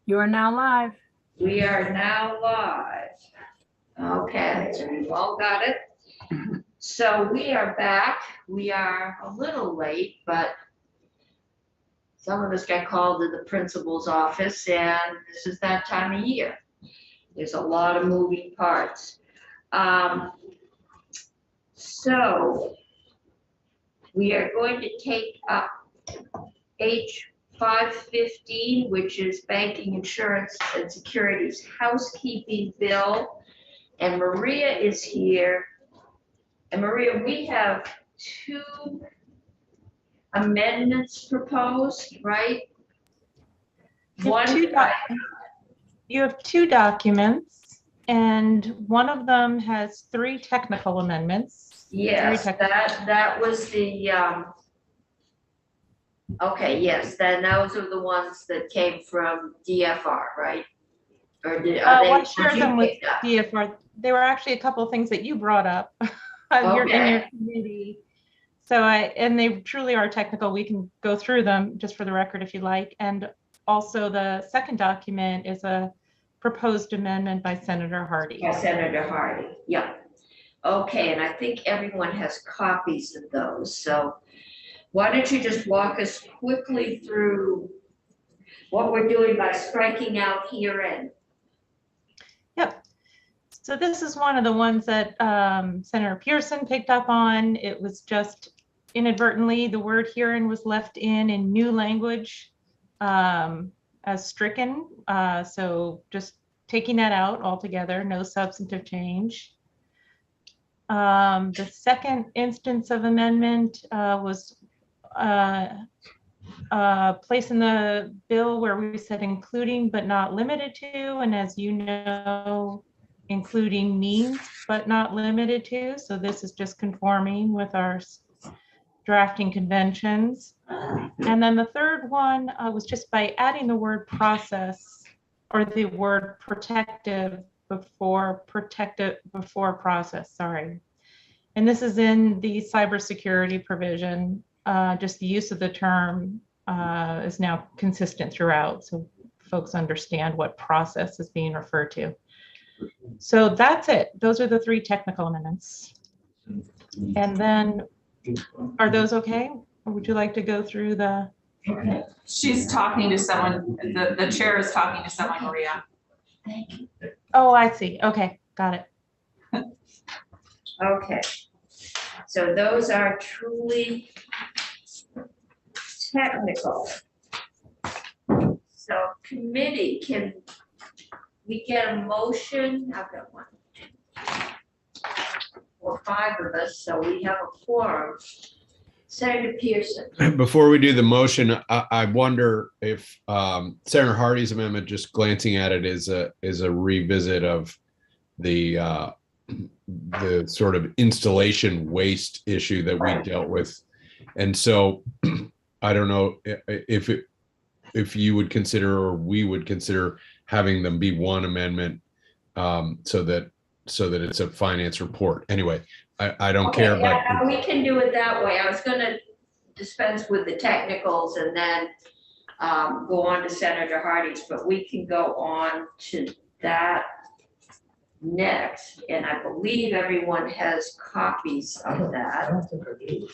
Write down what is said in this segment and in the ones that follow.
You are now live. We are now live. Okay, so we've all got it. So we are back. We are a little late, but some of us got called to the principal's office, and this is that time of year. There's a lot of moving parts. So we are going to take up H515, which is banking, insurance, and securities housekeeping bill. And Maria is here. And Maria, we have two amendments proposed, right? You have two documents, and one of them has three technical amendments. Yes, that was the, okay, yes, then those are the ones that came from DFR, right? Or did, I shared them with DFR. There were actually a couple of things that you brought up in your committee. So and they truly are technical. We can go through them just for the record if you like. And also the second document is a proposed amendment by Senator Hardy. By Senator Hardy, yeah. Okay, and I think everyone has copies of those. So why don't you just walk us quickly through what we're doing by striking out herein? Yep. So this is one of the ones that Senator Pearson picked up on. It was just inadvertently, the word herein was left in new language as stricken. So just taking that out altogether, no substantive change. The second instance of amendment was place in the bill where we said including but not limited to, and as you know, including means but not limited to. So this is just conforming with our drafting conventions. And then the third one was just by adding the word process or the word protective before process, sorry. And this is in the cybersecurity provision. Just the use of the term is now consistent throughout, so folks understand what process is being referred to. So that's it. Those are the three technical amendments. And then, are those okay? Or would you like to go through the? She's talking to someone, the chair is talking to someone, Maria. Thank you. Oh, I see. Okay, got it. Okay. So those are truly technical. So committee, can we get a motion? I've got 1, 2, 3, 4, 5 of us, so we have a quorum. Senator Pearson. Before we do the motion, I wonder if Senator Hardy's amendment, just glancing at it, is a revisit of the sort of installation waste issue that we dealt with, and so I don't know if you would consider or we would consider having them be one amendment, so that it's a finance report. Anyway, I don't care, yeah, but we can do it that way. I was going to dispense with the technicals and then go on to Senator Hardy's, but we can go on to that next, and I believe everyone has copies of that. I don't think I do.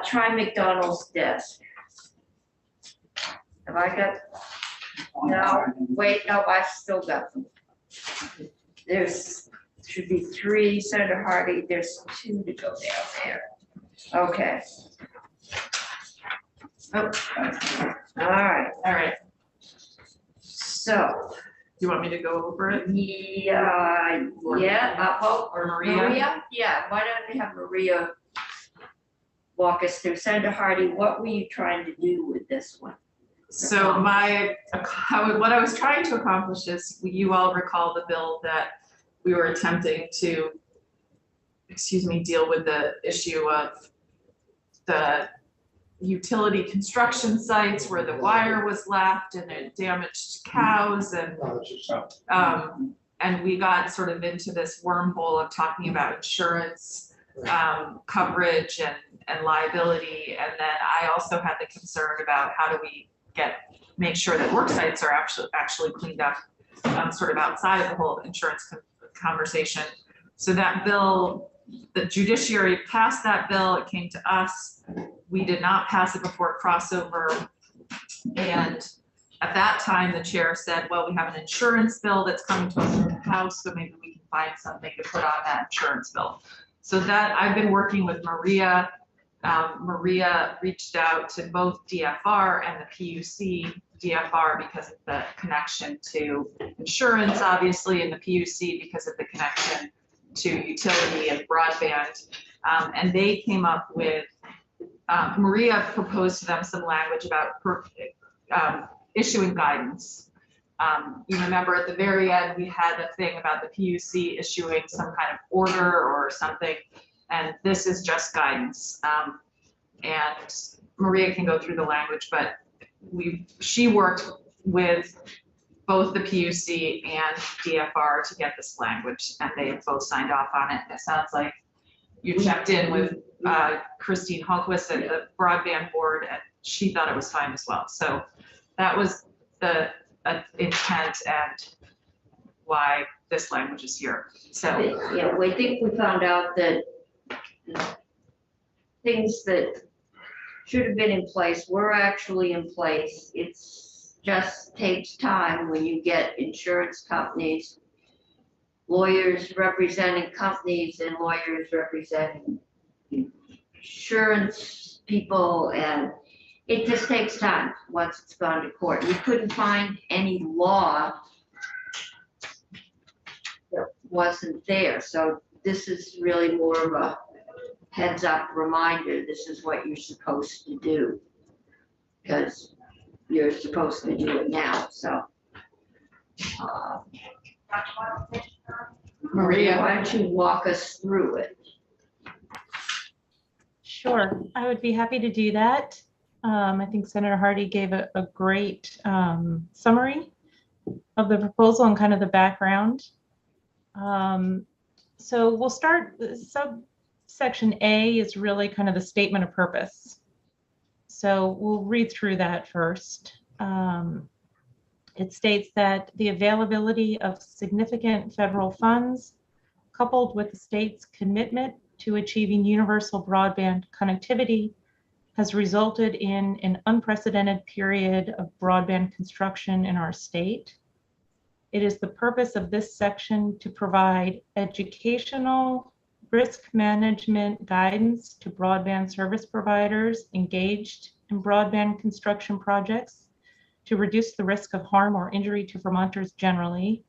Try McDonald's desk. Have I got? No, wait, no, I still got them. There's should be 3, Senator Hardy. There's 2 to go down there. Okay. Oh. All right. So. Do you want me to go over it? Yeah, Or Maria? Yeah, why don't we have Maria walk us through? Senator Hardy, what were you trying to do with this one? So what I was trying to accomplish is, you all recall the bill that we were attempting to, deal with the issue of the utility construction sites where the wire was left and it damaged cows, and we got sort of into this wormhole of talking about insurance coverage and liability, and then I also had the concern about how do we make sure that work sites are actually cleaned up, sort of outside of the whole insurance conversation. So that bill, the judiciary passed that bill, it came to us. We did not pass it before crossover. And at that time, the chair said, well, we have an insurance bill that's coming to us from the House, so maybe we can find something to put on that insurance bill. So that I've been working with Maria. Maria reached out to both DFR and the PUC. DFR because of the connection to insurance, obviously, and the PUC because of the connection to utility and broadband. And they came up with, Maria proposed to them some language about issuing guidance. You remember at the very end, we had a thing about the PUC issuing some kind of order or something, and this is just guidance. And Maria can go through the language, but she worked with both the PUC and DFR to get this language, and they have both signed off on it. It sounds like you checked in with Christine Hultquist at the broadband board, and she thought it was fine as well. So that was the intent and why this language is here. So yeah, we think we found out that things that should have been in place were actually in place. It's just takes time when you get insurance companies, lawyers representing companies and lawyers representing insurance people, and it just takes time once it's gone to court. We couldn't find any law that wasn't there, so this is really more of a heads up reminder, this is what you're supposed to do, because you're supposed to do it now, so. Maria, why don't you walk us through it? Sure, I would be happy to do that. I think Senator Hardy gave a great summary of the proposal and kind of the background. So we'll start, subsection A is really kind of the statement of purpose. So we'll read through that first. It states that the availability of significant federal funds coupled with the state's commitment to achieving universal broadband connectivity has resulted in an unprecedented period of broadband construction in our state. It is the purpose of this section to provide educational risk management guidance to broadband service providers engaged in broadband construction projects to reduce the risk of harm or injury to Vermonters generally.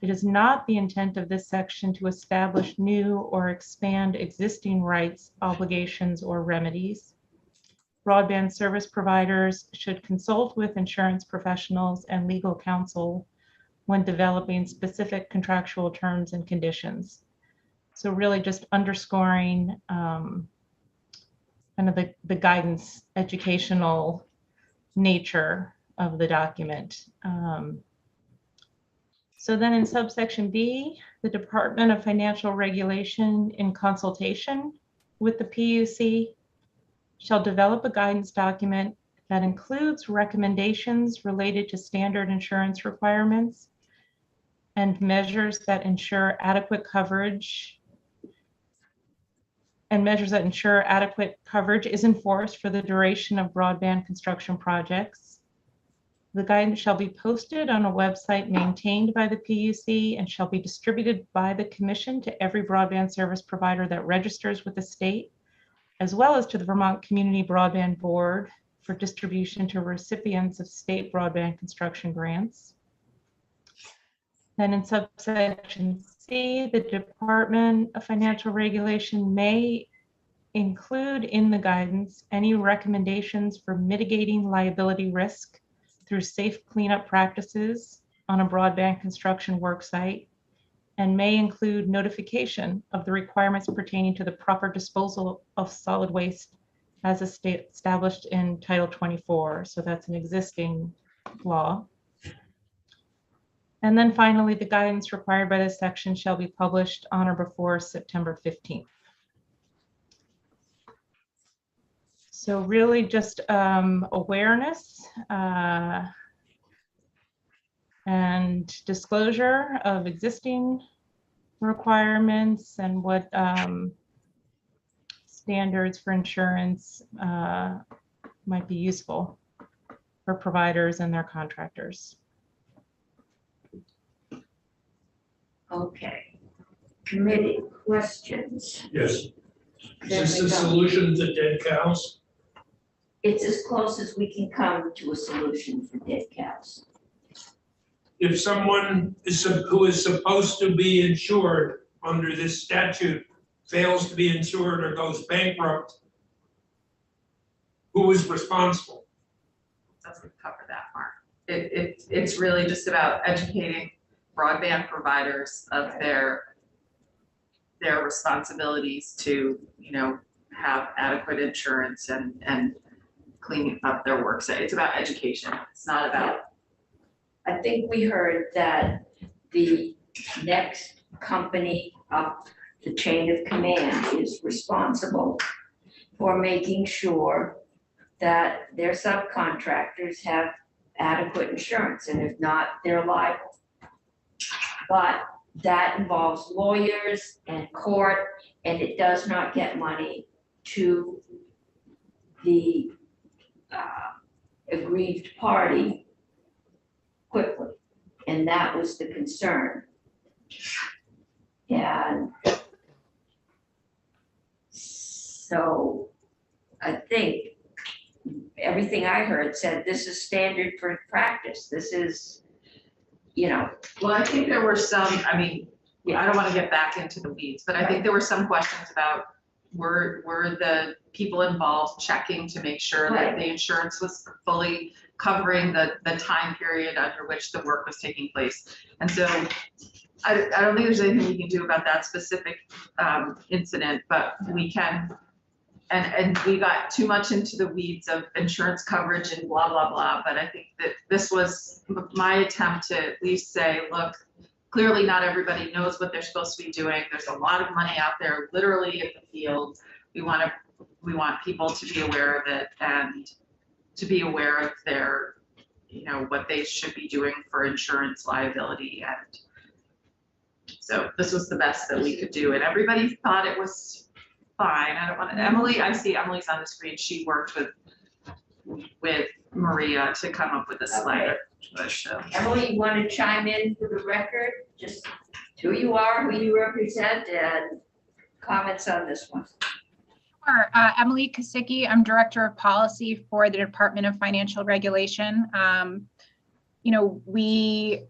It is not the intent of this section to establish new or expand existing rights, obligations, or remedies. Broadband service providers should consult with insurance professionals and legal counsel when developing specific contractual terms and conditions. So really just underscoring kind of the guidance, educational nature of the document. So then in subsection B, the Department of Financial Regulation in consultation with the PUC shall develop a guidance document that includes recommendations related to standard insurance requirements and measures that ensure adequate coverage is enforced for the duration of broadband construction projects. The guidance shall be posted on a website maintained by the PUC and shall be distributed by the Commission to every broadband service provider that registers with the state, as well as to the Vermont Community Broadband Board for distribution to recipients of state broadband construction grants. Then in subsection C, the Department of Financial Regulation may include in the guidance any recommendations for mitigating liability risk through safe cleanup practices on a broadband construction work site, and may include notification of the requirements pertaining to the proper disposal of solid waste as established in Title 24. So that's an existing law. And then finally, the guidance required by this section shall be published on or before September 15th. So really just awareness and disclosure of existing requirements and what standards for insurance might be useful for providers and their contractors. Okay. Committee questions? Yes. Is There this we the go. solution to dead cows? It's as close as we can come to a solution for dead cows. If someone who is supposed to be insured under this statute fails to be insured or goes bankrupt, who is responsible? Doesn't cover that part. It's really just about educating broadband providers of their responsibilities to, you know, have adequate insurance and cleaning up their work site. It's about education. It's not about, I think we heard that the next company up the chain of command is responsible for making sure that their subcontractors have adequate insurance, and if not, they're liable. But that involves lawyers and court, and it does not get money to the aggrieved party quickly, and that was the concern. And so I think everything I heard said this is standard for practice. This is, you know, well, I think there were some, I mean, I don't want to get back into the weeds, but I think there were some questions about were the people involved checking to make sure that Right. the insurance was fully covering the time period under which the work was taking place. And so I don't think there's anything we can do about that specific incident, but we can, and we got too much into the weeds of insurance coverage and blah, blah, blah. But I think that this was my attempt to at least say, look, clearly not everybody knows what they're supposed to be doing. There's a lot of money out there literally in the field. We want people to be aware of it and to be aware of their, you know, what they should be doing for insurance liability. And so this was the best that we could do. And everybody thought it was fine. I don't want to, Emily, I see Emily's on the screen. She worked with Maria to come up with this language. So. Emily, you want to chime in for the record? Just who you are, who you represent, and comments on this one. Sure. Emily Kosicki, I'm Director of Policy for the Department of Financial Regulation. You know, we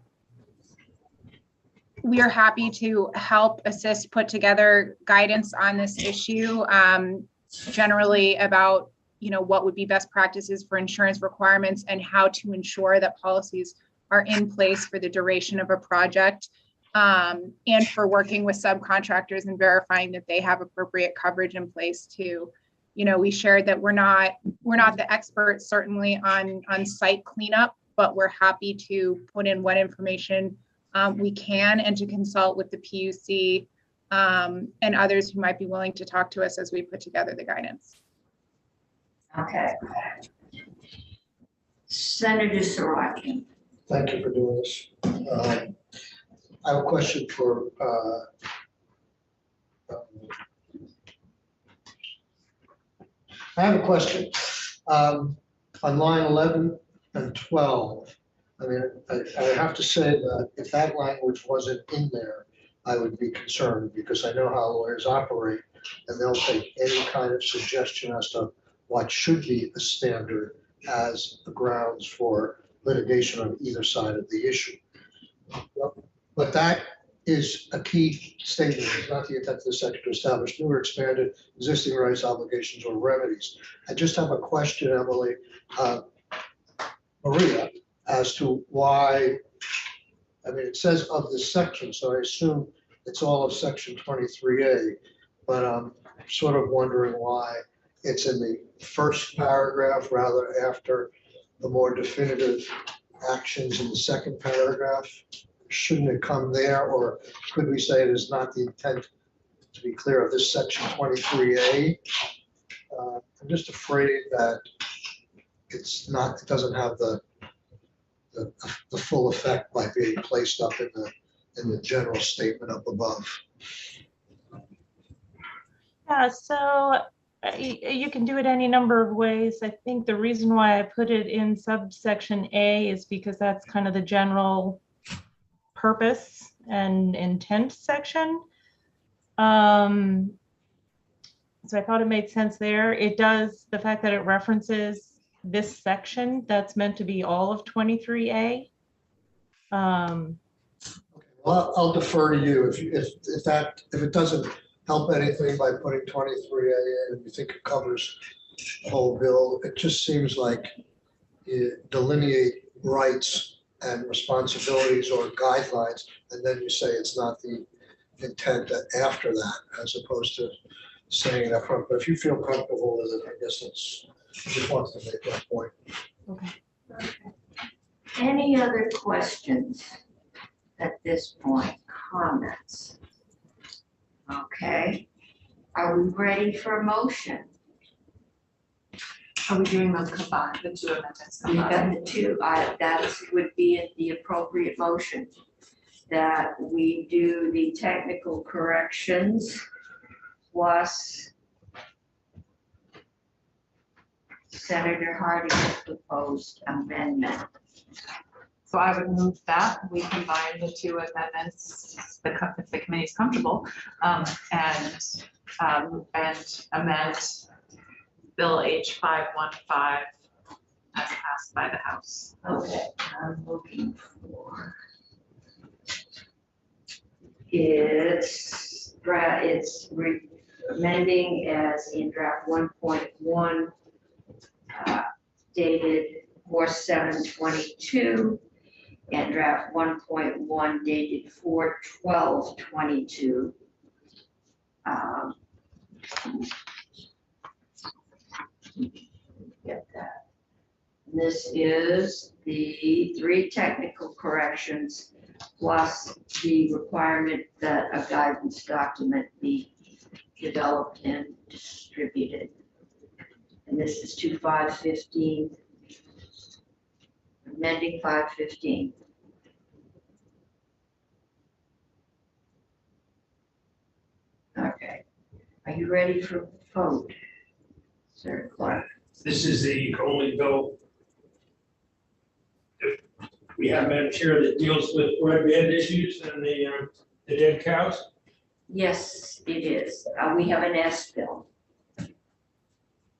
are happy to help assist put together guidance on this issue, generally about, you know, what would be best practices for insurance requirements and how to ensure that policies are in place for the duration of a project, and for working with subcontractors and verifying that they have appropriate coverage in place too. You know, we shared that we're not the experts certainly on site cleanup, but we're happy to put in what information we can and to consult with the PUC and others who might be willing to talk to us as we put together the guidance. Okay. Senator Siraki. Thank you for doing this. I have a question for on line 11 and 12. I mean, I have to say that if that language wasn't in there, I would be concerned because I know how lawyers operate and they'll take any kind of suggestion as to what should be a standard as the grounds for litigation on either side of the issue. But that is a key statement. It's not the intent of the section to establish new or expanded existing rights, obligations, or remedies. I just have a question, Emily, Maria, as to why, I mean, it says of this section, so I assume it's all of section 23A, but I'm sort of wondering why it's in the first paragraph rather after the more definitive actions in the second paragraph. Shouldn't it come there, or could we say it is not the intent, to be clear, of this section 23A I'm just afraid that it's not, it doesn't have the full effect by being placed up in the general statement up above. Yeah, so you can do it any number of ways. I think the reason why I put it in subsection A is because that's kind of the general purpose and intent section. So I thought it made sense there. It does, the fact that it references this section, that's meant to be all of 23A. Well, I'll defer to you. If it doesn't help anything by putting 23A in and you think it covers the whole bill, it just seems like you delineate rights and responsibilities or guidelines, and then you say it's not the intent after that, as opposed to saying it up front. But if you feel comfortable with it, I guess I just wanted to make that point. Okay. Any other questions at this point, comments? Okay, are we ready for a motion? Are we doing them combined, the two amendments We've combined? got the two, that would be the appropriate motion, that we do the technical corrections plus Senator Hardy's proposed amendment. So I would move that we combine the two amendments, if the committee is comfortable, and amend Bill H515 as passed by the House. Okay, I'm looking for. It's amending as in draft 1.1, dated 4/7/22, and draft 1.1 dated 4/12/22. Get that. This is the 3 technical corrections plus the requirement that a guidance document be developed and distributed. And this is to 515, amending 515. Okay, are you ready for vote, Sir Clark? This is the only bill that we have Madam Chair that deals with broadband issues and the dead cows. Yes, it is. We have an S bill.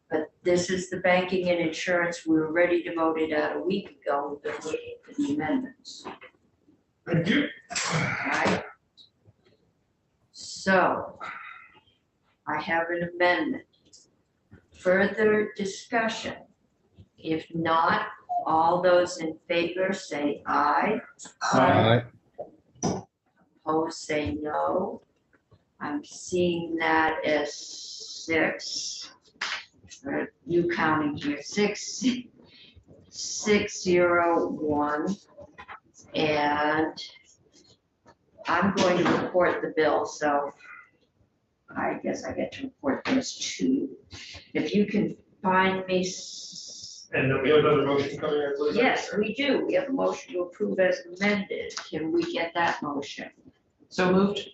But this is the banking and insurance. We were ready to vote it out a week ago. We've been waiting for the amendments. Thank you. Right? So I have an amendment. Further discussion? If not, all those in favor say aye. Aye. Opposed say no. I'm seeing that as 6. Or you counting here, 6, 601. And I'm going to report the bill, so I guess I get to report those 2. If you can find me. And we have another motion coming up. please. Yes, we do. We have a motion to approve as amended. Can we get that motion? So moved.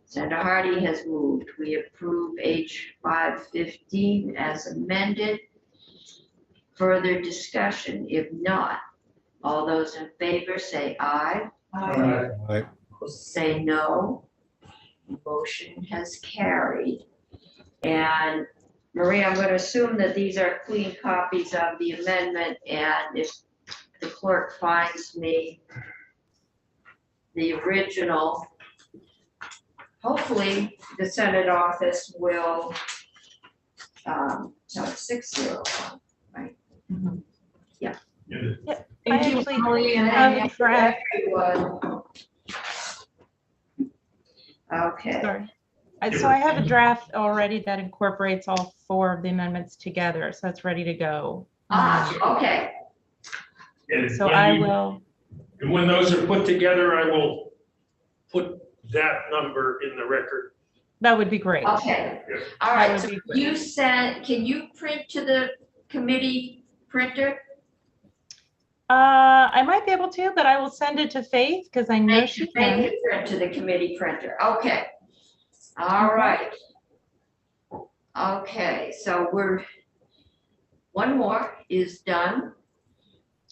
Senator Hardy has moved. We approve H515 as amended. Further discussion? If not, all those in favor say aye. Aye. Say no. Motion has carried. And Maria, I'm going to assume that these are clean copies of the amendment, and if the clerk finds me the original, hopefully the Senate office will, no, it's 601, right? Yeah. I actually have a draft, Everyone. Okay. sorry. So I have a draft already that incorporates all 4 of the amendments together, so it's ready to go. Okay. And So when I you- will, And when those are put together, I will put that number in the record That would be great. Okay, all That right, would so be great. you sent, can you print to the committee printer? I might be able to, but I will send it to Faith because I know she Make can. it print to the committee printer, okay. All Okay. right. Okay, so one more is done.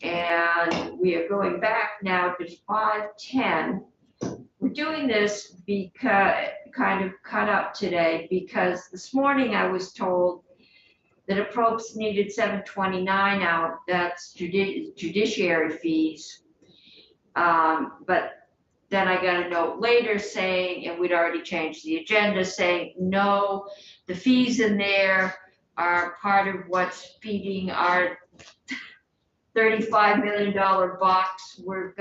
And we are going back now to 5:10. We're doing this because, kind of cut up today, because this morning I was told that approps needed 729 out, that's judiciary fees. But then I got a note later saying, and we'd already changed the agenda, saying, no, the fees in there are part of what's feeding our $35 million box we're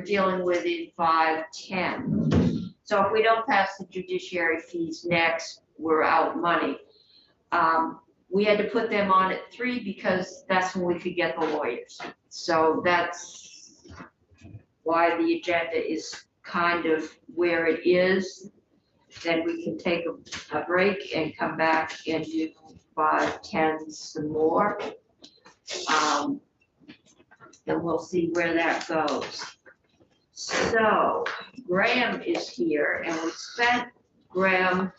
dealing with in 5:10. So if we don't pass the judiciary fees next, we're out money. We had to put them on at 3 because that's when we could get the lawyers. So that's why the agenda is kind of where it is. Then we can take a break and come back and do 5:10 some more. And we'll see where that goes. So Graham is here, and we spent Graham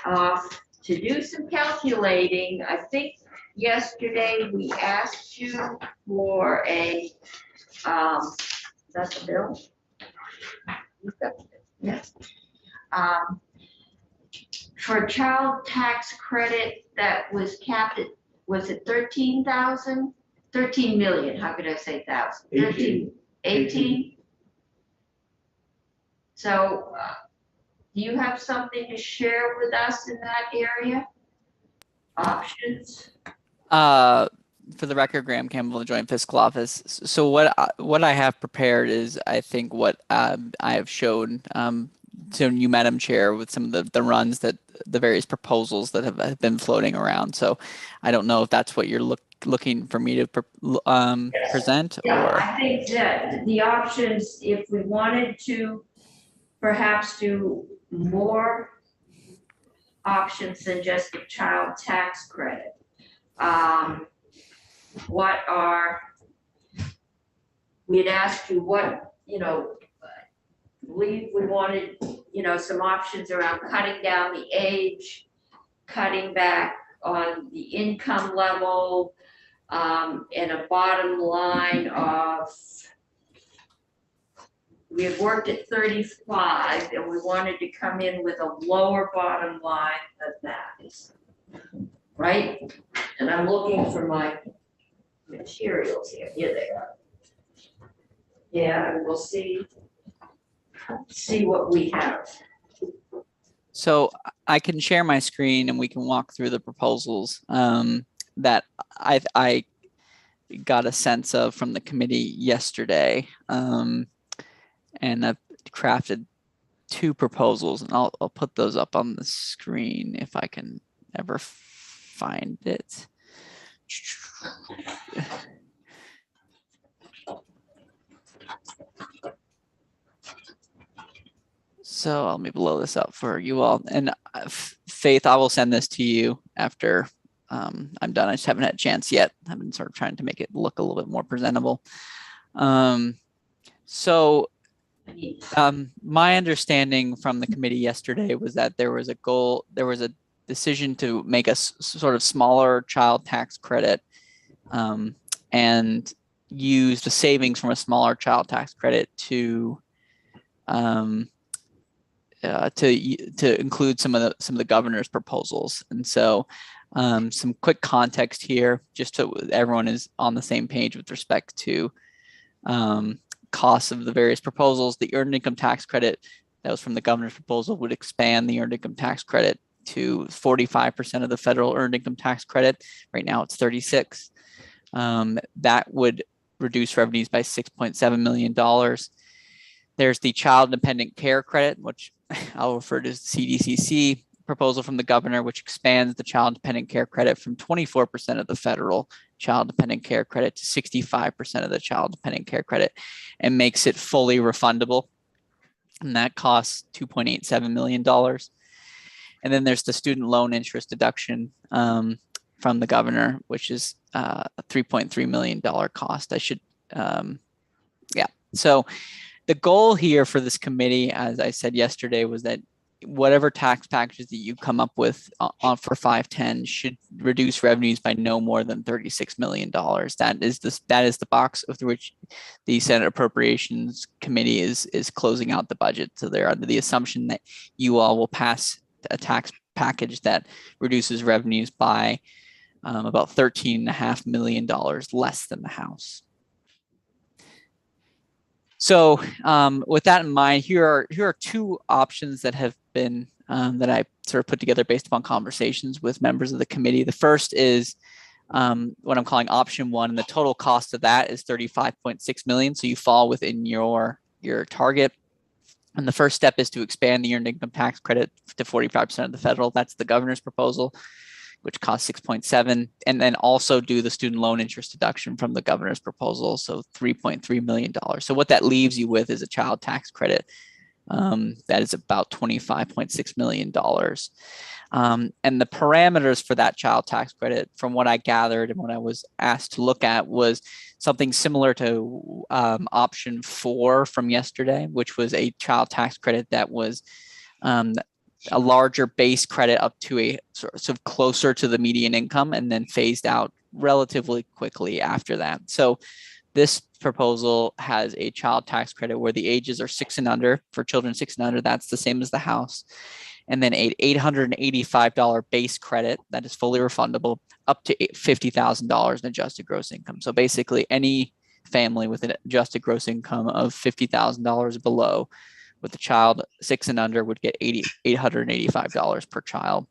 off to do some calculating. I think yesterday we asked you for a, that's the bill? You've got the bill, yes. For child tax credit that was capped at, was it 13,000? 13 million, how could I say thousand? 18? So, do you have something to share with us in that area? Options? For the record, Graham Campbell, the Joint Fiscal Office. So what I have prepared is, I think, what I have shown to you, Madam Chair, with some of the runs that the various proposals that have been floating around. So I don't know if that's what you're looking for me to present, Yeah, or I think that the options, if we wanted to perhaps do more options than just a child tax credit. We had asked you what, we wanted, some options around cutting down the age, cutting back on the income level, and a bottom line of, we had worked at 35 and we wanted to come in with a lower bottom line than that, right? And I'm looking for my materials here. Here they are. Yeah, and we'll see what we have. so I can share my screen and we can walk through the proposals that I got a sense of from the committee yesterday. And I've crafted 2 proposals, and I'll put those up on the screen if I can ever find it. So let me blow this up for you all. And Faith, I will send this to you after I'm done. I just haven't had a chance yet. I've been sort of trying to make it look a little bit more presentable. So my understanding from the committee yesterday was that there was a decision to make a sort of smaller child tax credit and use the savings from a smaller child tax credit to include some of the governor's proposals. And so some quick context here, just so everyone is on the same page with respect to costs of the various proposals. The earned income tax credit that was from the governor's proposal would expand the earned income tax credit to 45% of the federal earned income tax credit. Right now it's 36. That would reduce revenues by $6.7 million. There's the child dependent care credit, which I'll refer to as CDCC proposal from the governor, which expands the child dependent care credit from 24% of the federal child dependent care credit to 65% of the child dependent care credit, and makes it fully refundable. And that costs $2.87 million. And then there's the student loan interest deduction from the governor, which is a $3.3 million cost. Yeah. So the goal here for this committee, as I said yesterday, was that whatever tax packages that you come up with for 510 should reduce revenues by no more than $36 million. That is the box through which the Senate Appropriations Committee is closing out the budget. So they're under the assumption that you all will pass a tax package that reduces revenues by about $13.5 million less than the House. So with that in mind, here are two options that have been that I sort of put together based upon conversations with members of the committee. The first is what I'm calling option one, and the total cost of that is $35.6 million. So you fall within your target. And the first step is to expand the earned income tax credit to 45% of the federal. That's the governor's proposal, which costs 6.7, and then also do the student loan interest deduction from the governor's proposal, so $3.3 million. So what that leaves you with is a child tax credit that is about $25.6 million. And the parameters for that child tax credit, from what I gathered and what I was asked to look at, was something similar to option 4 from yesterday, which was a child tax credit that was a larger base credit up to a sort of closer to the median income and then phased out relatively quickly after that. So this proposal has a child tax credit where the ages are 6 and under. For children 6 and under, that's the same as the House. And then an $885 base credit that is fully refundable up to $50,000 in adjusted gross income. So basically any family with an adjusted gross income of $50,000 below with a child 6 and under would get $885 per child.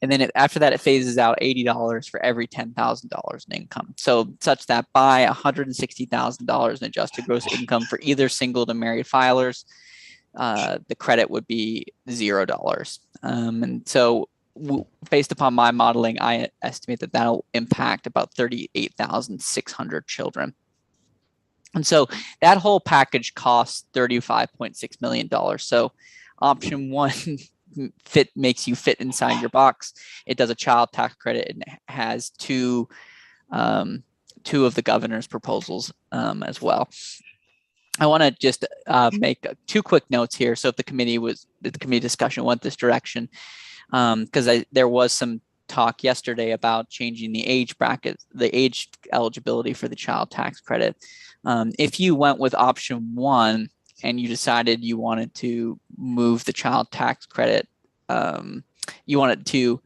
And then after that, it phases out $80 for every $10,000 in income. So such that by $160,000 in adjusted gross income for either single to married filers, the credit would be $0. And so based upon my modeling, I estimate that that'll impact about 38,600 children. And so that whole package costs $35.6 million. So option 1 makes you fit inside your box. It does a child tax credit and has two of the governor's proposals as well. I want to just make 2 quick notes here. So if the committee discussion went this direction, because there was some talk yesterday about changing the age bracket, the age eligibility for the child tax credit. If you went with option 1 and you decided you wanted to move the child tax credit, you wanted to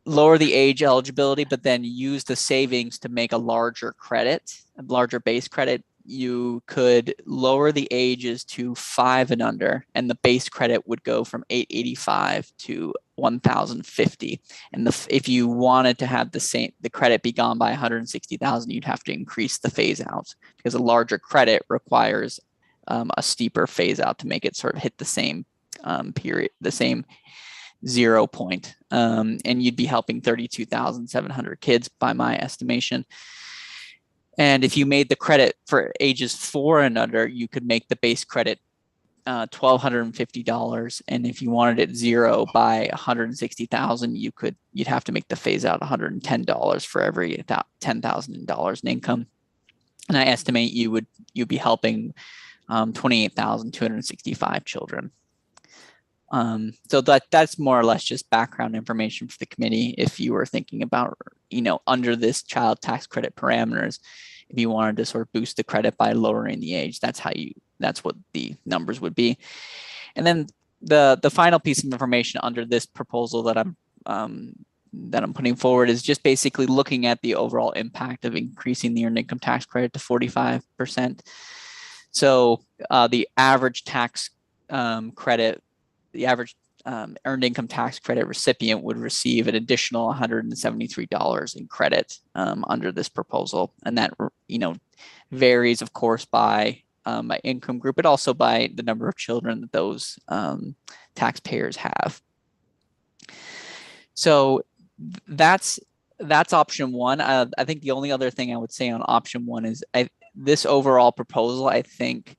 lower the age eligibility, but then use the savings to make a larger credit, a larger base credit, you could lower the ages to 5 and under, and the base credit would go from $885 to $1,050. And if you wanted to have the credit be gone by $160,000, you'd have to increase the phase out, because a larger credit requires a steeper phase out to make it sort of hit the same period, the same 0 point. And you'd be helping 32,700 kids by my estimation. And if you made the credit for ages 4 and under, you could make the base credit $1,250. And if you wanted it 0 by $160,000, you'd have to make the phase out $110 for every $10,000 in income. And I estimate you'd be helping 28,265 children. So that's more or less just background information for the committee. If you were thinking about, under this child tax credit parameters, if you wanted to sort of boost the credit by lowering the age, that's what the numbers would be. And then the final piece of information under this proposal that I'm putting forward is just basically looking at the overall impact of increasing the earned income tax credit to 45%. So the average tax credit, the average earned income tax credit recipient would receive an additional $173 in credit under this proposal. And that, varies, of course, by income group, but also by the number of children that those taxpayers have. So that's option 1. I think the only other thing I would say on option 1 is this overall proposal, I think,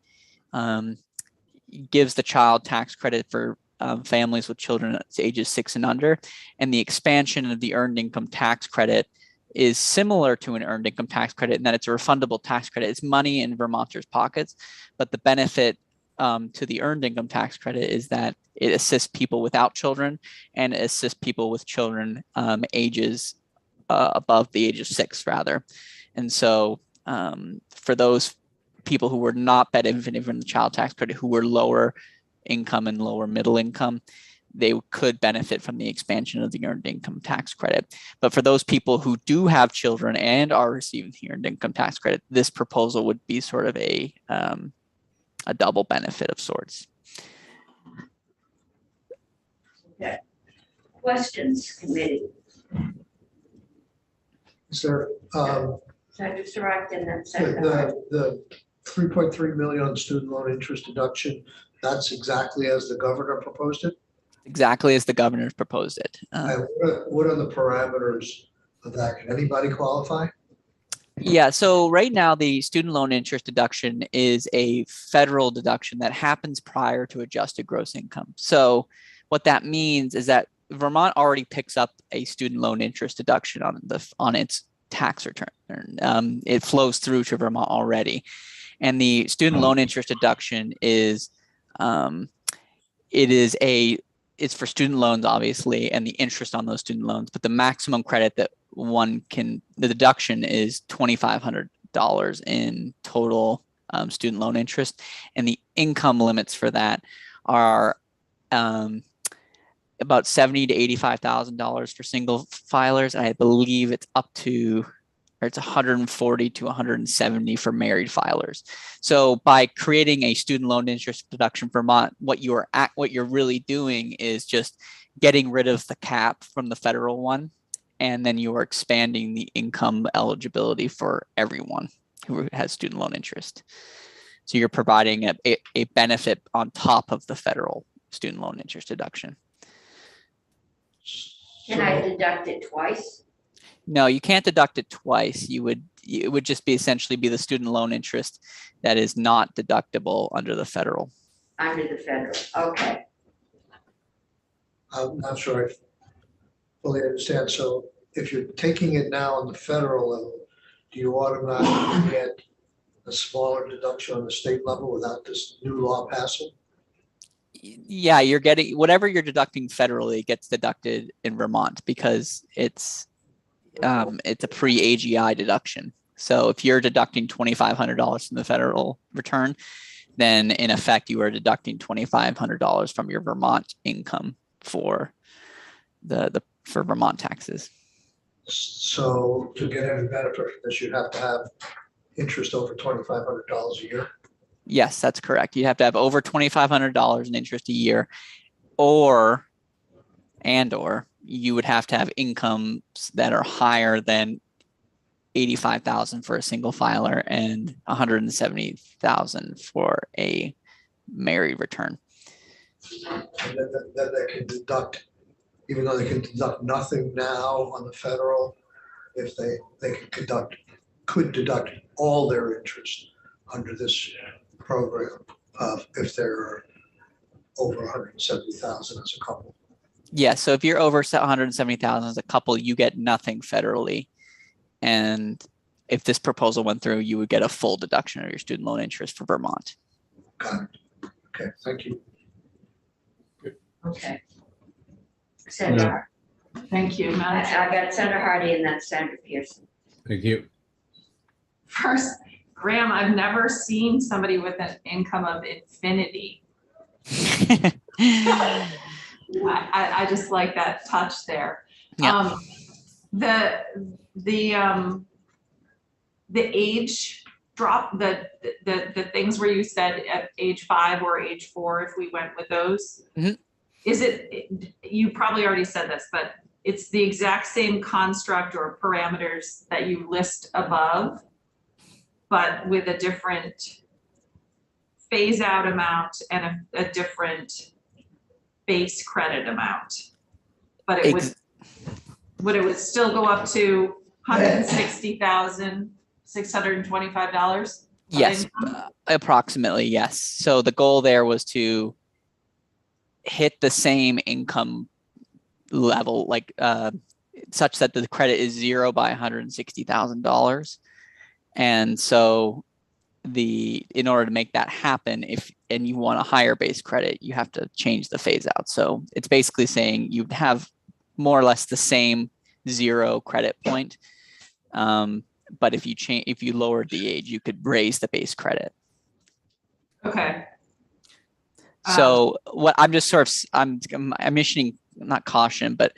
gives the child tax credit for families with children ages 6 and under. And the expansion of the earned income tax credit is similar to an earned income tax credit in that it's a refundable tax credit. It's money in Vermonters' pockets, but the benefit to the earned income tax credit is that it assists people without children and assists people with children ages above the age of 6 rather. And so for those people who were not benefiting from the child tax credit, who were lower income and lower middle income, they could benefit from the expansion of the earned income tax credit. But for those people who do have children and are receiving the earned income tax credit, this proposal would be sort of a double benefit of sorts. Okay. Questions, committee? Is there, Senator Sarek and then Senator. the 3.3 million on student loan interest deduction, that's exactly as the governor proposed it? Exactly as the governor proposed it. And what are the parameters of that? Can anybody qualify? Yeah, so right now the student loan interest deduction is a federal deduction that happens prior to adjusted gross income. So what that means is that Vermont already picks up a student loan interest deduction on its tax return. It flows through to Vermont already. And the student loan interest deduction is it's for student loans, obviously, and the interest on those student loans, but the maximum credit that the deduction is $2,500 in total student loan interest. And the income limits for that are about $70,000 to $85,000 for single filers. And I believe it's it's $140,000 to $170,000 for married filers. So by creating a student loan interest deduction for Vermont, what you're really doing is just getting rid of the cap from the federal one, and then you are expanding the income eligibility for everyone who has student loan interest. So you're providing a benefit on top of the federal student loan interest deduction. Can I deduct it twice? No, you can't deduct it twice. It would just essentially be the student loan interest that is not deductible under the federal. Under the federal, okay. I'm not sure I fully understand. So if you're taking it now on the federal level, do you automatically get a smaller deduction on the state level without this new law passing? Yeah, you're getting whatever you're deducting federally gets deducted in Vermont because it's a pre-AGI deduction. So if you're deducting $2,500 from the federal return, then in effect you are deducting $2,500 from your Vermont income for for Vermont taxes. So to get any benefit from this, you have to have interest over $2,500 a year? Yes, that's correct. You have to have over $2,500 in interest a year, or you would have to have incomes that are higher than $85,000 for a single filer and $170,000 for a married return. And then they can deduct, even though they can deduct nothing now on the federal, if they could deduct all their interest under this program, if they're over 170,000 as a couple. Yeah, so if you're over 170,000 as a couple, you get nothing federally. And if this proposal went through, you would get a full deduction of your student loan interest for Vermont. Got it. Okay, thank you. Okay. Senator, Thank you, I Madam Chair. got Senator Hardy and then Senator Pearson. Thank you. First, Graham, I've never seen somebody with an income of infinity. I just like that touch there. Yeah. The age drop, the things where you said at age 5 or age 4, if we went with those, Mhm. is it, you probably already said this, but it's the exact same construct or parameters that you list above, but with a different phase out amount and a different base credit amount. But it would still go up to hit the same income level, like such that the credit is zero by $160,000. And so in order to make that happen, and you want a higher base credit, you have to change the phase out. So it's basically saying you'd have more or less the same zero credit point. But if you lowered the age, you could raise the base credit. Okay. So what I'm just sort of, I'm issuing, not caution, but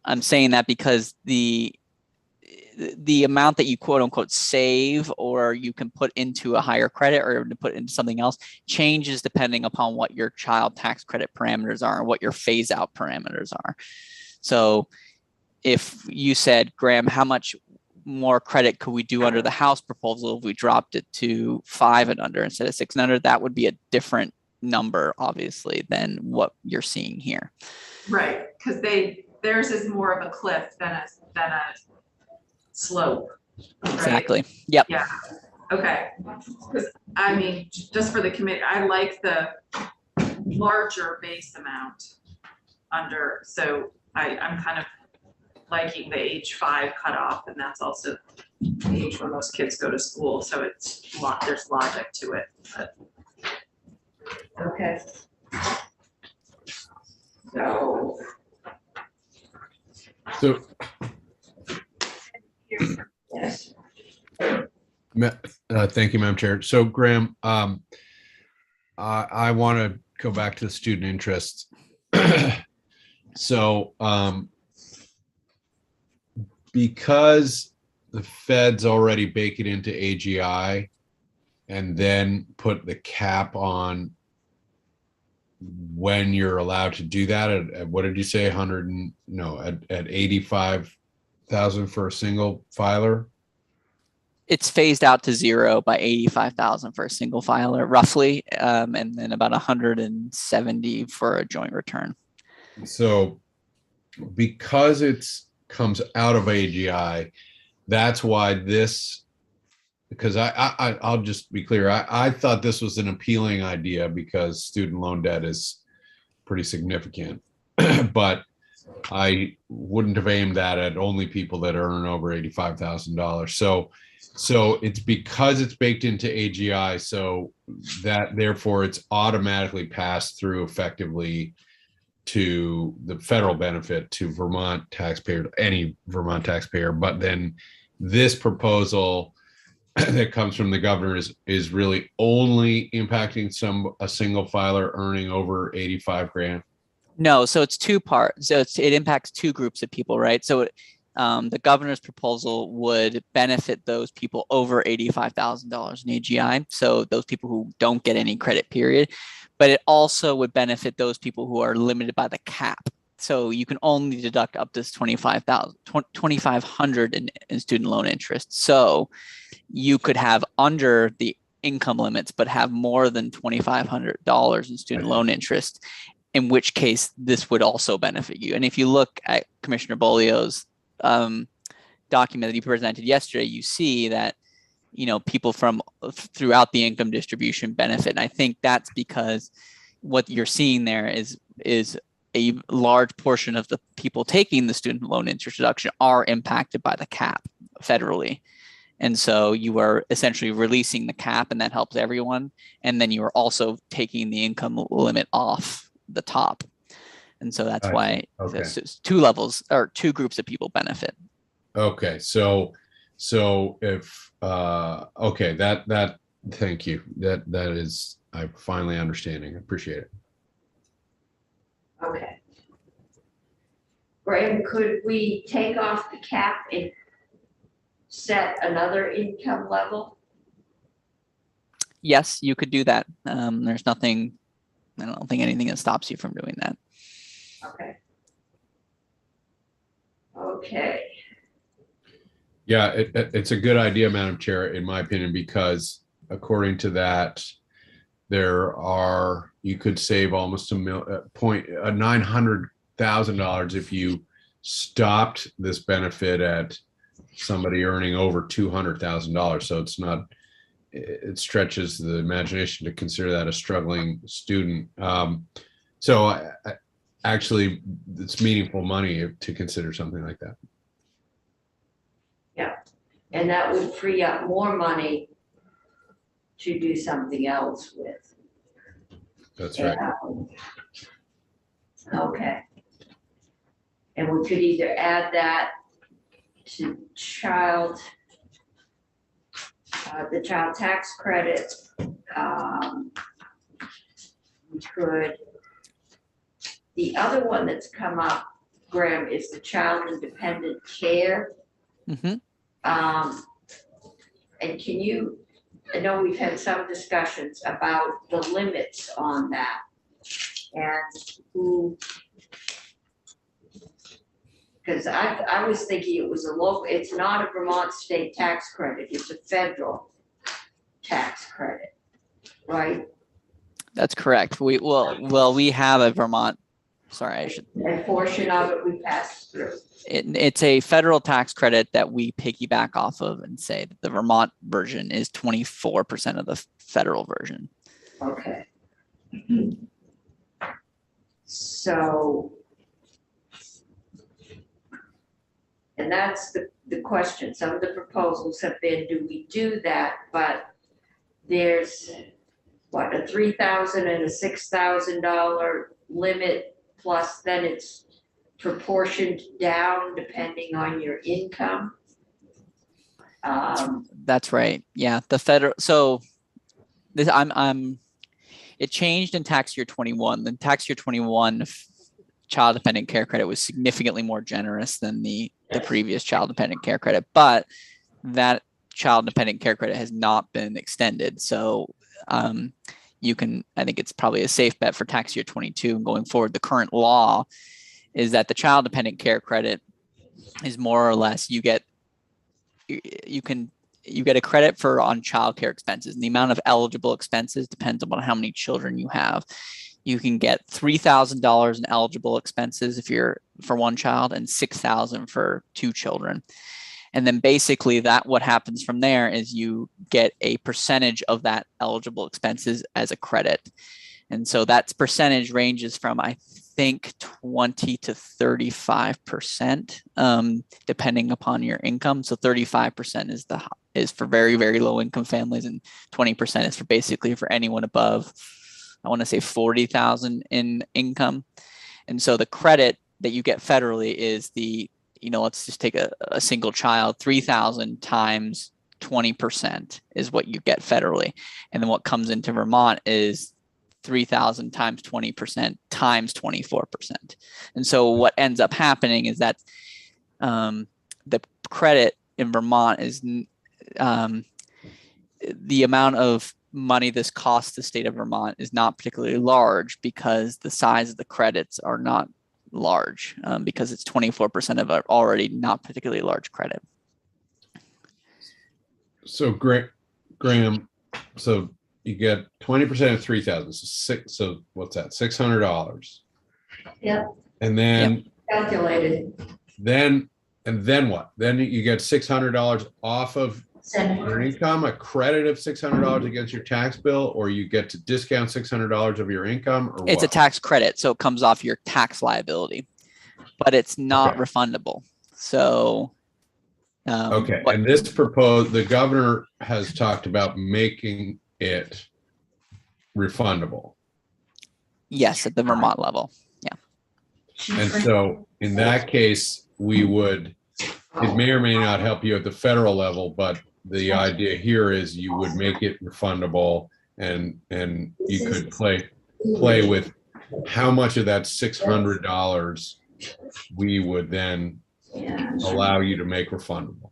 I'm saying that because the amount that you quote unquote save, or you can put into a higher credit or to put into something else, changes depending upon what your child tax credit parameters are and what your phase out parameters are. So if you said, Graham, how much more credit could we do under the House proposal if we dropped it to 5 and under instead of 6 and under, that would be a different number, obviously, than what you're seeing here. Right, because theirs is more of a cliff than a slope. Right? Exactly. Yep. Yeah. Okay. Because I mean, just for the committee, I like the larger base amount under. So I'm kind of liking the age 5 cutoff, and that's also the age where most kids go to school. So there's logic to it. But. Okay. So. So, Yes. thank you, Madam Chair. So, Graham, I want to go back to the student interest. So, because the Fed's already bake it into AGI and then put the cap on when you're allowed to do that at what did you say, at 85,000 for a single filer? It's phased out to 0 by 85,000 for a single filer, roughly, and then about 170 for a joint return. So, because comes out of AGI, that's why because I'll just be clear, I thought this was an appealing idea because student loan debt is pretty significant, but I wouldn't have aimed that at only people that earn over $85,000. So it's because it's baked into AGI, so that therefore it's automatically passed through effectively to the federal benefit to Vermont taxpayer, any Vermont taxpayer. But then this proposal that comes from the governor is really only impacting a single filer earning over 85 grand. No, so it's two parts. So it impacts two groups of people, right? So the governor's proposal would benefit those people over $85,000 in AGI. So those people who don't get any credit, period. But it also would benefit those people who are limited by the cap. So you can only deduct up to $2,500 in student loan interest. So you could have under the income limits, but have more than $2,500 in student loan interest, in which case this would also benefit you. And if you look at Commissioner Bolio's document that he presented yesterday, you see that, people from throughout the income distribution benefit. And I think that's because what you're seeing there is a large portion of the people taking the student loan interest deduction are impacted by the cap federally. And so you are essentially releasing the cap, and that helps everyone. And then you are also taking the income limit off the top. And so that's why it's two levels or two groups of people benefit. Okay. So if, that, thank you. That is, I'm finally understanding. I appreciate it. Okay. Graham, could we take off the cap and set another income level? Yes, you could do that. There's nothing, I don't think anything that stops you from doing that. Okay. Okay. Yeah, it's a good idea, Madam Chair, in my opinion, because according to that, you could save almost $900,000 if you stopped this benefit at somebody earning over $200,000. So it stretches the imagination to consider that a struggling student. So actually, it's meaningful money to consider something like that. And that would free up more money to do something else with. That's right. Okay. And we could either add that to the child tax credit. We could, the other one that's come up, Graham, is the child independent care. Mhm. And can you, I know we've had some discussions about the limits on that. And who, because I was thinking it was a local, it's not a Vermont state tax credit, it's a federal tax credit, right? That's correct. We have a Vermont. Sorry, I should. A portion of it we passed through. It's a federal tax credit that we piggyback off of and say that the Vermont version is 24% of the federal version. Okay. So, and that's the question. Some of the proposals have been, do we do that? But there's what, a $3,000 and a $6,000 limit, plus then it's proportioned down depending on your income. That's right. Yeah, the federal. So this it changed in tax year 21. The tax year 21 child dependent care credit was significantly more generous than the previous child dependent care credit, but that child dependent care credit has not been extended. So you can, I think it's probably a safe bet for tax year 22 and going forward. The current law is that the child dependent care credit is more or less you get a credit for on child care expenses, and the amount of eligible expenses depends upon how many children you have. You can get $3,000 in eligible expenses if you're for one child and $6,000 for two children. And then basically what happens from there is you get a percentage of that eligible expenses as a credit. And so that percentage ranges from, I think, 20 to 35%, depending upon your income. So 35% is for very, very low income families, and 20% is for basically for anyone above, I want to say 40,000 in income. And so the credit that you get federally is let's just take a single child, 3,000 times 20% is what you get federally. And then what comes into Vermont is 3,000 times 20% times 24%. And so what ends up happening is that the credit in Vermont is the amount of money this costs the state of Vermont is not particularly large, because the size of the credits are not large, because it's 24% of an already not particularly large credit. So Graham, so you get 20% of 3,000, so what's that? $600. Yep. And then Calculated. Then what? Then you get $600 off of your income, a credit of $600 against your tax bill, or you get to discount $600 of your income, or it's what? a tax credit, so it comes off your tax liability, but it's not refundable. So okay. And the governor has talked about making it refundable. Yes, at the Vermont level. Yeah. And so in that case, it may or may not help you at the federal level, but the idea here is you would make it refundable, and you could play with how much of that $600 we would then allow you to make refundable.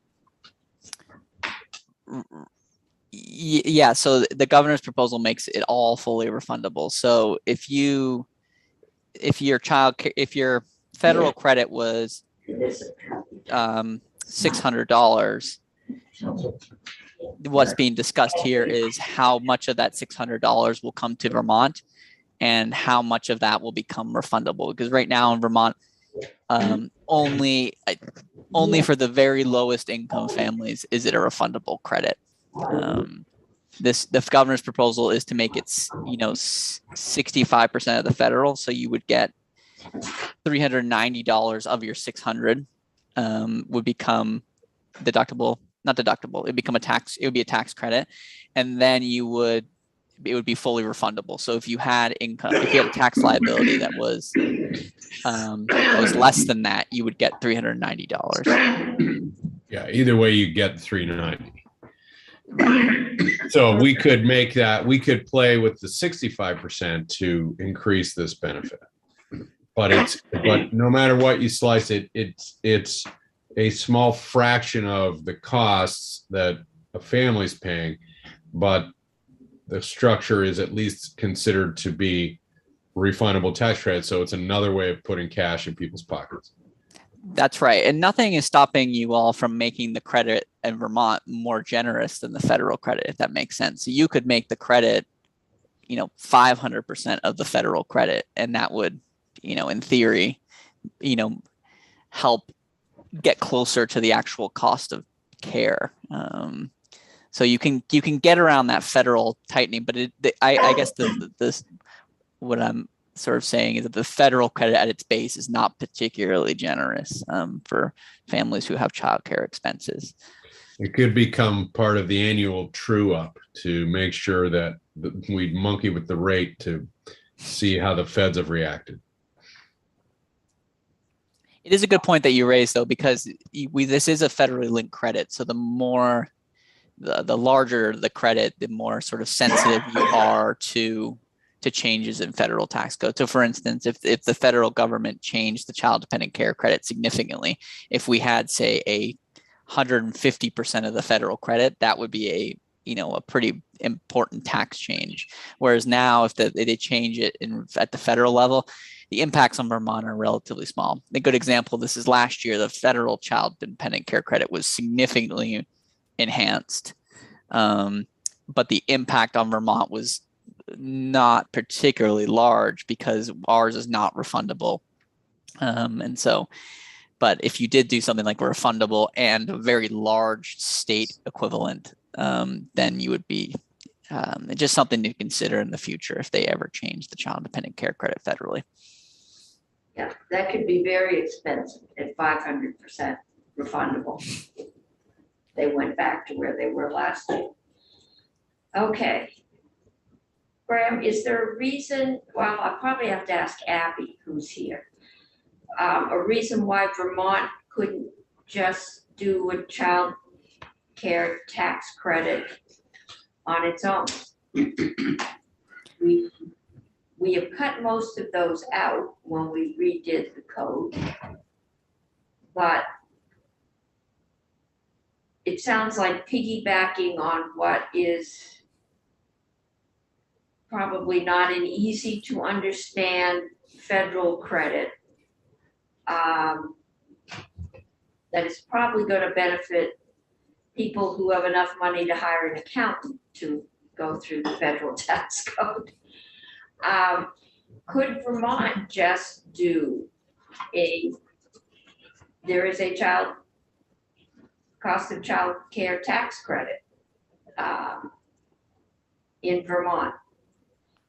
Yeah, so the governor's proposal makes it all fully refundable. So if your federal credit was $600, what's being discussed here is how much of that $600 will come to Vermont and how much of that will become refundable. Because right now in Vermont, only for the very lowest income families is it a refundable credit. The governor's proposal is to make it, 65% of the federal. So you would get $390 of your 600 would become deductible, not deductible. It'd become a tax. It would be a tax credit, and then it would be fully refundable. So if you had income, if you had a tax liability that was less than that, you would get $390. Yeah, either way, you get 390. So we could make that, we could play with the 65% to increase this benefit. But no matter what you slice it, it's a small fraction of the costs that a family's paying, but the structure is at least considered to be refundable tax credit. So it's another way of putting cash in people's pockets. That's right. And nothing is stopping you all from making the credit in Vermont more generous than the federal credit, if that makes sense. So you could make the credit, 500% of the federal credit, and that would, in theory, help get closer to the actual cost of care. So you can get around that federal tightening, but I guess what I'm sort of saying is that the federal credit at its base is not particularly generous for families who have childcare expenses. It could become part of the annual true up to make sure that we monkey with the rate to see how the feds have reacted. It is a good point that you raised, though, because this is a federally linked credit. So the larger the credit, the more sort of sensitive you are to changes in federal tax code. So for instance, if the federal government changed the child dependent care credit significantly, if we had, say, a 150% of the federal credit, that would be a pretty important tax change. Whereas now, if they change it at the federal level, the impacts on Vermont are relatively small. A good example of this is last year, the federal child dependent care credit was significantly enhanced, but the impact on Vermont was not particularly large because ours is not refundable. But if you did do something like refundable and a very large state equivalent, then you would be just something to consider in the future if they ever change the child dependent care credit federally. Yeah, that could be very expensive at 500% refundable. They went back to where they were last year. Okay. Graham, is there a reason, well, I probably have to ask Abby, who's here, a reason why Vermont couldn't just do a child care tax credit on its own? We have cut most of those out when we redid the code, but it sounds like piggybacking on what is probably not an easy to understand federal credit that is probably going to benefit people who have enough money to hire an accountant to go through the federal tax code. Could Vermont just do there is a cost of child care tax credit in Vermont,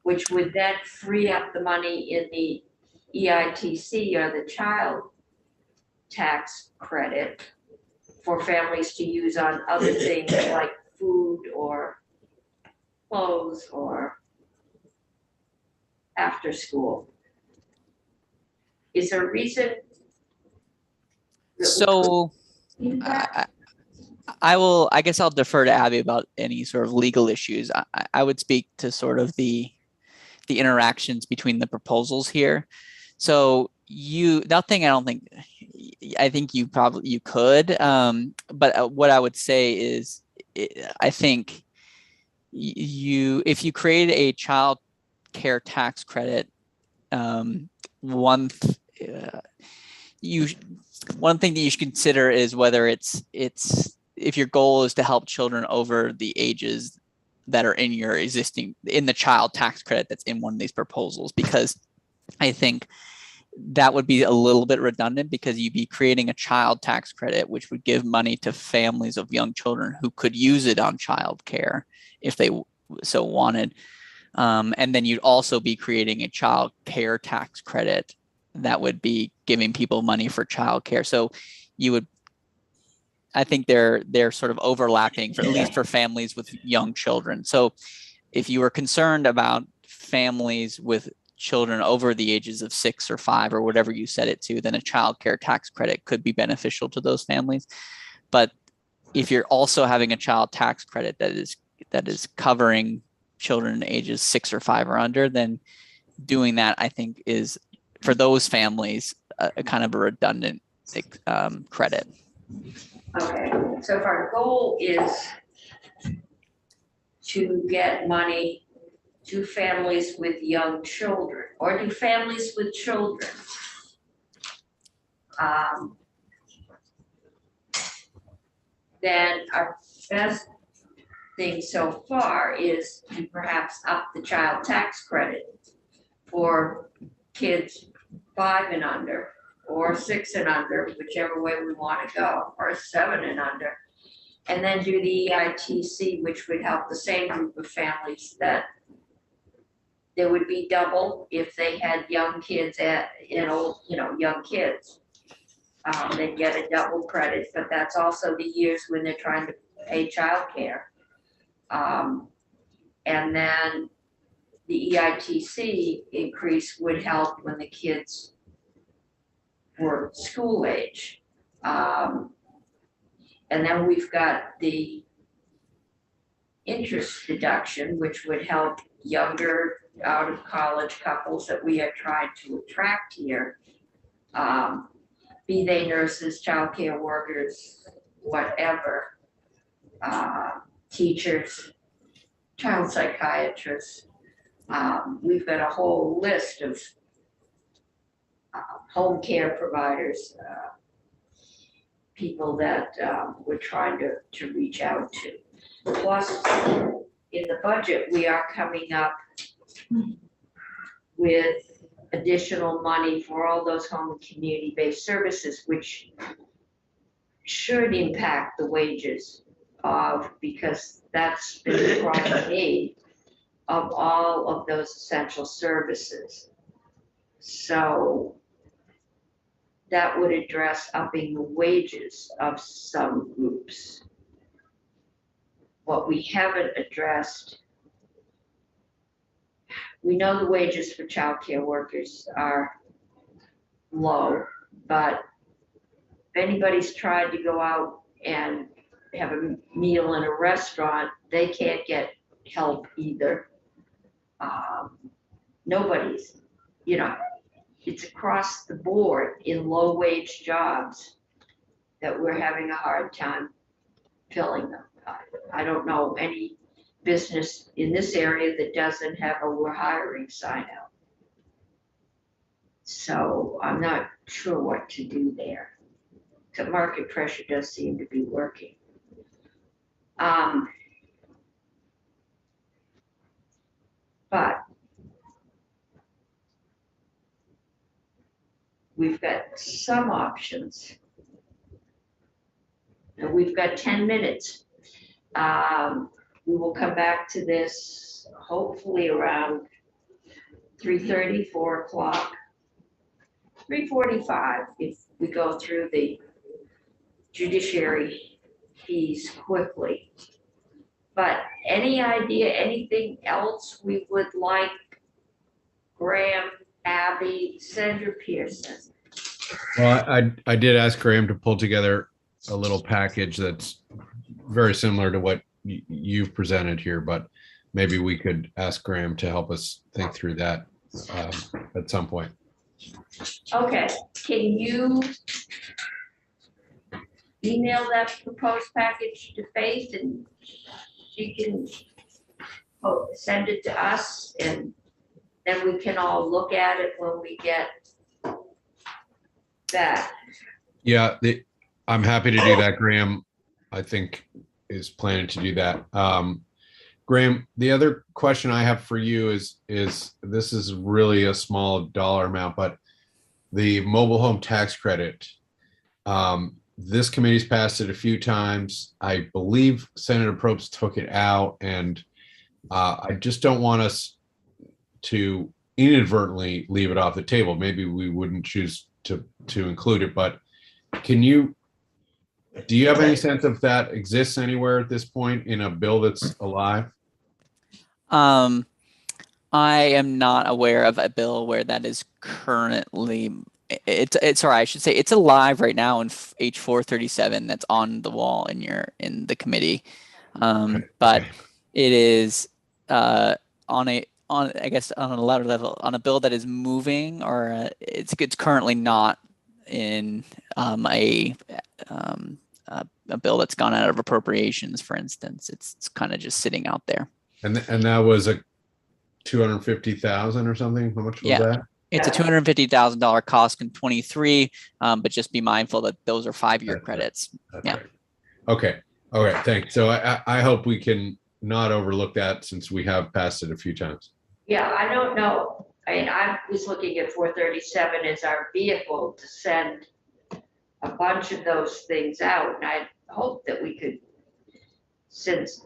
which would then free up the money in the EITC or the child tax credit for families to use on other things like food or clothes or after school? Is there a reason? So I guess I'll defer to Abby about any sort of legal issues. I would speak to sort of the interactions between the proposals here. So I think you could, but what I would say is, I think if you create a child care tax credit, one thing that you should consider is whether it's if your goal is to help children over the ages that are in the child tax credit that's in one of these proposals, because I think that would be a little bit redundant because you'd be creating a child tax credit, which would give money to families of young children who could use it on childcare if they so wanted. And then you'd also be creating a child care tax credit that would be giving people money for childcare. So you would, I think they're sort of overlapping, for at least for families with young children. So if you were concerned about families with children over the ages of 6 or 5 or whatever you set it to, then a child care tax credit could be beneficial to those families. But if you're also having a child tax credit that is covering children ages 6 or 5 or under, then doing that, I think, is for those families a kind of a redundant credit. Okay, so if our goal is to get money to families with young children, or to families with children, then our best thing so far is to perhaps up the child tax credit for kids 5 and under, or 6 and under, whichever way we want to go, or 7 and under. And then do the EITC, which would help the same group of families that there would be double if they had young kids young kids. They'd get a double credit, but that's also the years when they're trying to pay childcare. And then the EITC increase would help when the kids were school age. And then we've got the interest deduction, which would help younger out of college couples that we are trying to attract here. Be they nurses, childcare workers, whatever, teachers, child psychiatrists. We've got a whole list of home care providers, people that we're trying to reach out to. Plus, in the budget, we are coming up with additional money for all those home and community-based services, which should impact the wages because that's been the chronic need of all of those essential services. So that would address upping the wages of some groups. What we haven't addressed, we know the wages for childcare workers are low, but if anybody's tried to go out and have a meal in a restaurant, they can't get help either. Nobody's, it's across the board in low wage jobs that we're having a hard time filling them. I don't know any business in this area that doesn't have a "we're hiring" sign out. So I'm not sure what to do there. The market pressure does seem to be working. But we've got some options. And we've got 10 minutes. We will come back to this hopefully around 3:30, 4 o'clock, 3:45 if we go through the judiciary fees quickly. But any idea, anything else we would like, Graham, Abby, Sandra Pearson? Well, I did ask Graham to pull together a little package that's very similar to what you've presented here, but maybe we could ask Graham to help us think through that at some point. Okay, can you email that proposed package to Faith and she can send it to us, and then we can all look at it when we get that. Yeah, I'm happy to do that. Graham, I think, is planning to do that. Graham, the other question I have for you is this is really a small dollar amount, but the mobile home tax credit. This committee's passed it a few times. I believe Senator Probst took it out, and I just don't want us to inadvertently leave it off the table. Maybe we wouldn't choose to include it, but do you have any sense if that exists anywhere at this point in a bill that's alive? I am not aware of a bill where that is currently. It's sorry, I should say it's alive right now in H4 37. That's on the wall in the committee, but it is on a louder level on a bill that is moving, or it's currently not in a bill that's gone out of appropriations, for instance. It's kind of just sitting out there. And that was a 250,000 or something. How much was that? It's a $250,000 cost in 23, but just be mindful that those are 5-year credits. Yeah. Right. Okay. All right. Thanks. So I hope we can not overlook that since we have passed it a few times. Yeah, I don't know. I mean, I was looking at 437 as our vehicle to send a bunch of those things out. And I hope that we could, since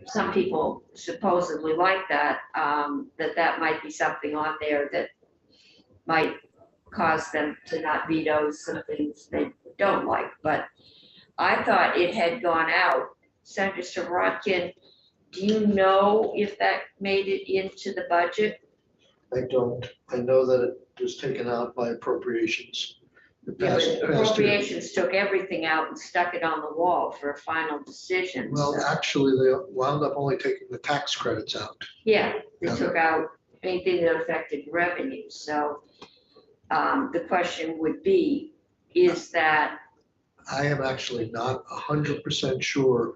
some people supposedly like that, that might be something on there that might cause them to not veto some things they don't like. But I thought it had gone out. Senator Sirotkin, do you know if that made it into the budget? I don't. I know that it was taken out by appropriations. Yeah, but appropriations took everything out and stuck it on the wall for a final decision. Well, so- actually, they wound up only taking the tax credits out. Yeah, they Yeah. took out anything that affected revenue. So the question would be, is that, I am actually not 100% sure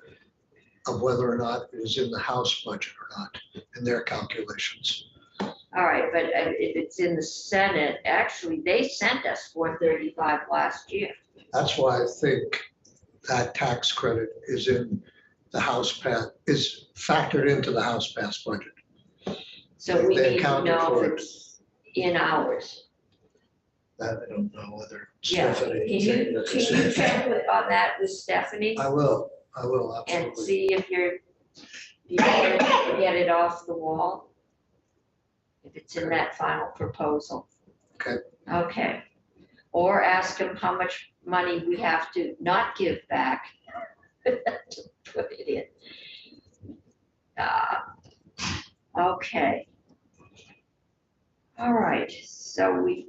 of whether or not it is in the House budget or not in their calculations. all right, but if it's in the Senate, actually, they sent us 435 last year. That's why I think that tax credit is in the House is factored into the House passed budget. So we They need to accounted know for if it. it's in ours. That I don't know whether Yeah, Stephanie. can you check on that with Stephanie? I will And absolutely. see if you can get it off the wall? If it's in that final proposal. Okay. Okay. Or ask them how much money we have to not give back to put it in. Okay. All right, so we're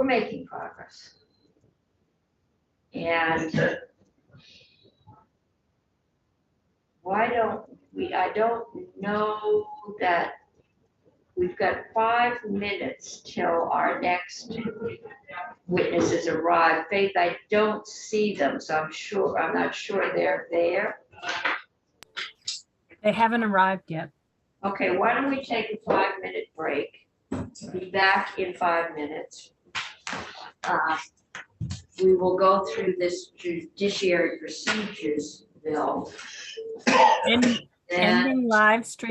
making progress. And why don't I don't know that we've got 5 minutes till our next witnesses arrive. Faith, I don't see them, so I'm not sure they're there. They haven't arrived yet. Okay, why don't we take a 5-minute break? Be back in 5 minutes. We will go through this judiciary procedures bill. Ending live stream.